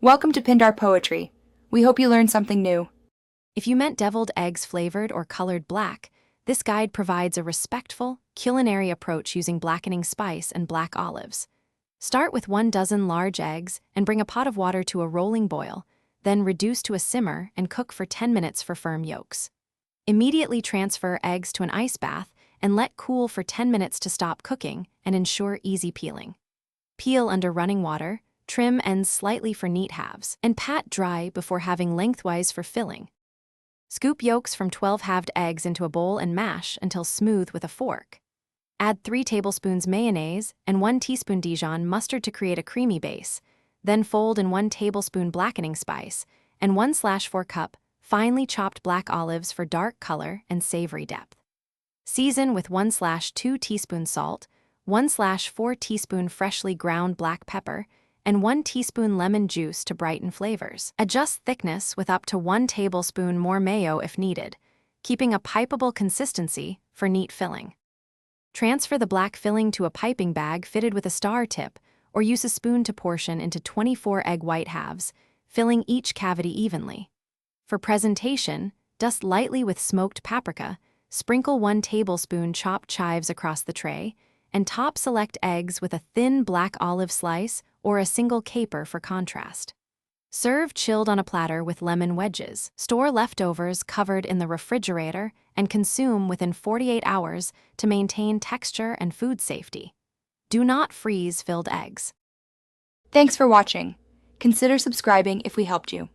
Welcome to Pindar Poetry. We hope you learned something new. If you meant deviled eggs flavored or colored black, this guide provides a respectful, culinary approach using blackening spice and black olives. Start with 1 dozen large eggs and bring a pot of water to a rolling boil, then reduce to a simmer and cook for 10 minutes for firm yolks. Immediately transfer eggs to an ice bath and let cool for 10 minutes to stop cooking and ensure easy peeling. Peel under running water, trim ends slightly for neat halves, and pat dry before having lengthwise for filling. Scoop yolks from 12 halved eggs into a bowl and mash until smooth with a fork. Add 3 tablespoons mayonnaise and 1 teaspoon Dijon mustard to create a creamy base. Then fold in 1 tablespoon blackening spice and 1/4 cup finely chopped black olives for dark color and savory depth. Season with 1/2 teaspoon salt, 1/4 teaspoon freshly ground black pepper, and 1 teaspoon lemon juice to brighten flavors. Adjust thickness with up to 1 tablespoon more mayo if needed, keeping a pipeable consistency for neat filling. Transfer the black filling to a piping bag fitted with a star tip, or use a spoon to portion into 24 egg white halves, filling each cavity evenly. For presentation, dust lightly with smoked paprika, sprinkle 1 tablespoon chopped chives across the tray, and top select eggs with a thin black olive slice or a single caper for contrast. Serve chilled on a platter with lemon wedges. Store leftovers covered in the refrigerator and consume within 48 hours to maintain texture and food safety. Do not freeze filled eggs. Thanks for watching. Consider subscribing if we helped you.